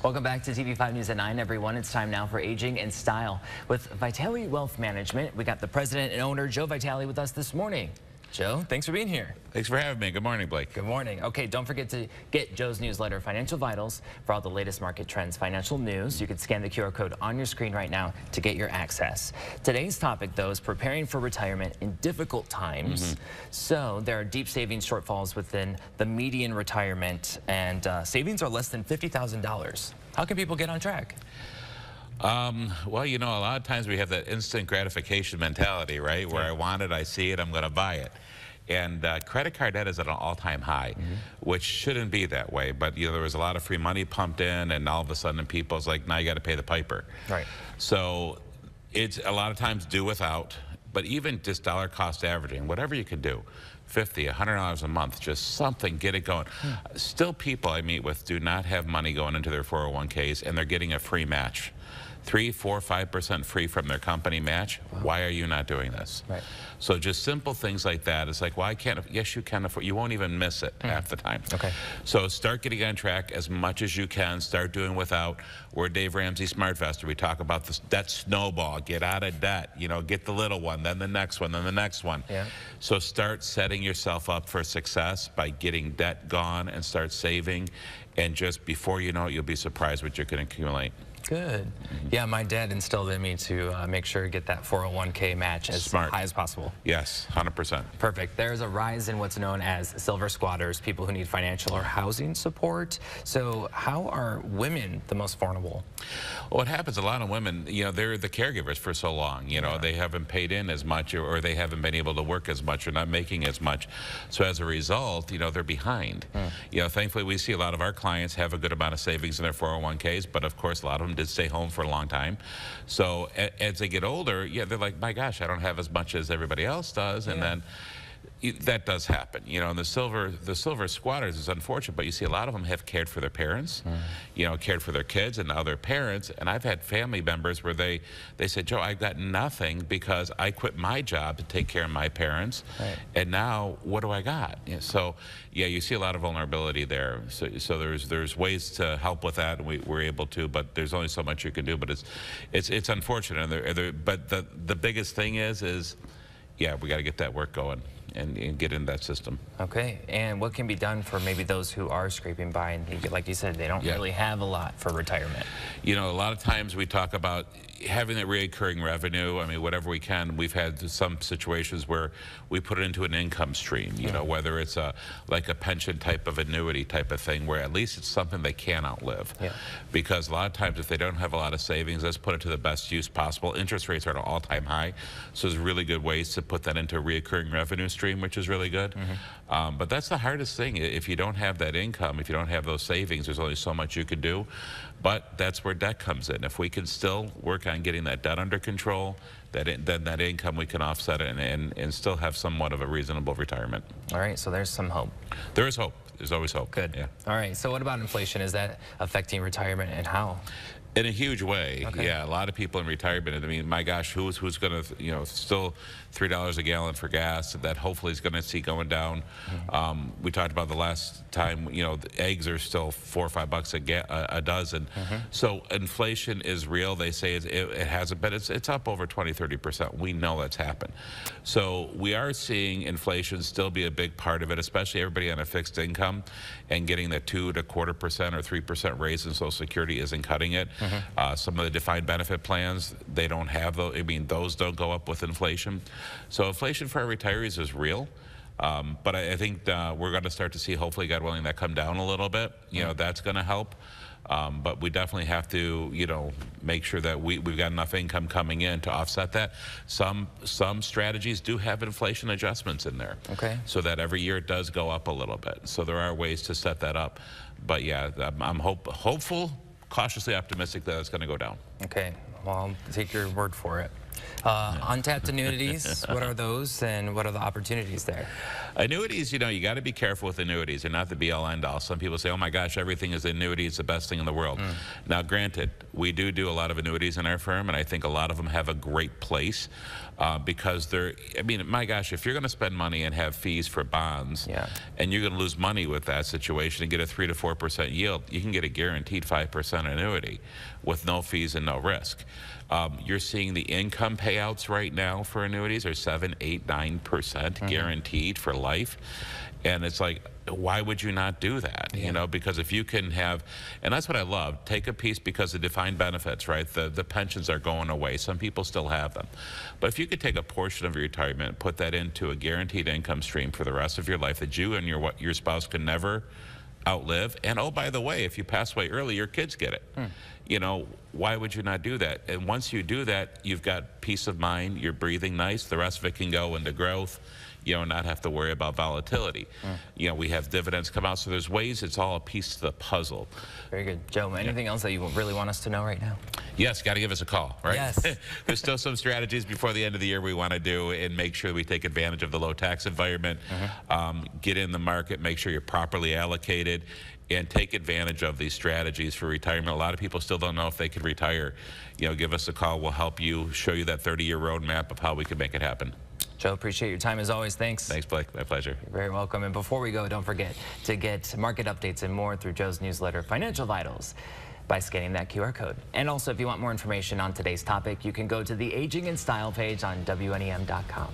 Welcome back to TV5 News at 9, everyone. It's time now for Aging in Style. With Vitale Wealth Management, we got the president and owner, Joe Vitale, with us this morning. Joe, thanks for being here. Thanks for having me. Good morning, Blake. Good morning. Okay, don't forget to get Joe's newsletter, Financial Vitals, for all the latest market trends, financial news. You can scan the QR code on your screen right now to get your access. Today's topic, though, is preparing for retirement in difficult times. So there are deep savings shortfalls within the median retirement, and savings are less than $50,000. How can people get on track? Well, you know, a lot of times we have that instant gratification mentality, right? Where I want it, I see it, I'm going to buy it. And credit card debt is at an all-time high, which shouldn't be that way. But, you know, there was a lot of free money pumped in, and all of a sudden people's like, now you got to pay the piper. Right. So it's a lot of times do without, but even just dollar cost averaging, whatever you can do. $50, $100 a month, just something, get it going. Still, people I meet with do not have money going into their 401ks, and they're getting a free match. 3, 4, 5% free from their company match. Wow. Why are you not doing this? Right. So just simple things like that. It's like, well, I can't. Yes, you can afford. You won't even miss it half the time. Okay. So start getting on track as much as you can. Start doing without. We're Dave Ramsey SmartVestor. We talk about this debt snowball. Get out of debt. You know, get the little one, then the next one, then the next one. Yeah. So start setting yourself up for success by getting debt gone and start saving. And just before you know it, you'll be surprised what you can accumulate. Good. Yeah, my dad instilled in me to make sure to get that 401k match as high as possible. Yes, 100%. Perfect. There's a rise in what's known as silver squatters, people who need financial or housing support. So how are women the most vulnerable? Well, what happens, a lot of women, you know, they're the caregivers for so long. You know, they haven't paid in as much, or they haven't been able to work as much, or not making as much. So as a result, you know, they're behind. You know, thankfully, we see a lot of our clients have a good amount of savings in their 401ks, but of course, a lot of them did stay home for a long time. So as they get older, yeah, they're like, my gosh, I don't have as much as everybody else does. And then that does happen, you know. And the silver squatters is unfortunate, but you see a lot of them have cared for their parents, you know, cared for their kids and now their parents. And I've had family members where they said, Joe, I got nothing because I quit my job to take care of my parents, and now what do I got? You know, so yeah, you see a lot of vulnerability there. So there's ways to help with that, and we're able to, but there's only so much you can do. But it's unfortunate. But the biggest thing is yeah, we got to get that work going and get in that system. Okay, and what can be done for maybe those who are scraping by and, like you said, they don't really have a lot for retirement? You know, a lot of times we talk about having that recurring revenue. I mean, whatever we can. We've had some situations where we put it into an income stream, you know, whether it's like a pension type of annuity type of thing, where at least it's something they can outlive. Because a lot of times if they don't have a lot of savings, let's put it to the best use possible. Interest rates are at an all-time high, so there's really good ways to put that into a recurring revenue stream, which is really good. But that's the hardest thing. If you don't have that income, if you don't have those savings, there's only so much you can do. But that's where debt comes in. If we can still work on getting that debt under control, then that income, we can offset it and still have somewhat of a reasonable retirement. All right, so there's some hope. There is hope. There's always hope. Good. Yeah. All right, so what about inflation? Is that affecting retirement, and how? In a huge way. Yeah, a lot of people in retirement. I mean, my gosh, who's going to, you know, still $3 a gallon for gas that hopefully is going to see going down. We talked about the last time, you know, the eggs are still $4 or $5 a dozen. So inflation is real. They say it hasn't, but it's up over 20–30%. We know that's happened. So we are seeing inflation still be a big part of it, especially everybody on a fixed income, and getting that 2–25% or 3% raise in Social Security isn't cutting it. Some of the defined benefit plans, they don't have those. I mean, those don't go up with inflation. So inflation for our retirees is real. But I think we're going to start to see, hopefully, God willing, that come down a little bit. You know, that's going to help. But we definitely have to, you know, make sure that we've got enough income coming in to offset that. Some strategies do have inflation adjustments in there. Okay. So that every year it does go up a little bit. So there are ways to set that up. But yeah, I'm hopeful, cautiously optimistic that it's going to go down. Okay. Well, I'll take your word for it. Untapped annuities, what are those and what are the opportunities there? Annuities, you got to be careful with annuities. They're not the be-all, end-all. Some people say, oh my gosh, everything is annuity. It's the best thing in the world. Now, granted, we do a lot of annuities in our firm, and I think a lot of them have a great place because they're, I mean, my gosh, if you're going to spend money and have fees for bonds, and you're going to lose money with that situation and get a 3 to 4% yield, you can get a guaranteed 5% annuity with no fees and no risk. You're seeing the income payouts right now for annuities are 7, 8, 9% guaranteed for life. And it's like, why would you not do that? Because if you can have, and that's what I love, take a piece because the defined benefits, right? The pensions are going away. Some people still have them. But if you could take a portion of your retirement, put that into a guaranteed income stream for the rest of your life that you and your spouse can never outlive. And oh, by the way, if you pass away early, your kids get it. Why would you not do that? And once you do that, you've got peace of mind, you're breathing nice, the rest of it can go into growth, not have to worry about volatility. We have dividends come out, so there's ways, it's all a piece to the puzzle. Very good. Joe, anything else that you really want us to know right now? Yes, got to give us a call, right? Yes. There's still some strategies before the end of the year we want to do and make sure we take advantage of the low tax environment, get in the market, make sure you're properly allocated, and take advantage of these strategies for retirement. A lot of people still don't know if they can retire. Give us a call. We'll help you, show you that 30-year roadmap of how we can make it happen. Joe, appreciate your time as always. Thanks. Thanks, Blake. My pleasure. You're very welcome. And before we go, don't forget to get market updates and more through Joe's newsletter, Financial Vitals, by scanning that QR code. And also, if you want more information on today's topic, you can go to the Aging in Style page on WNEM.com.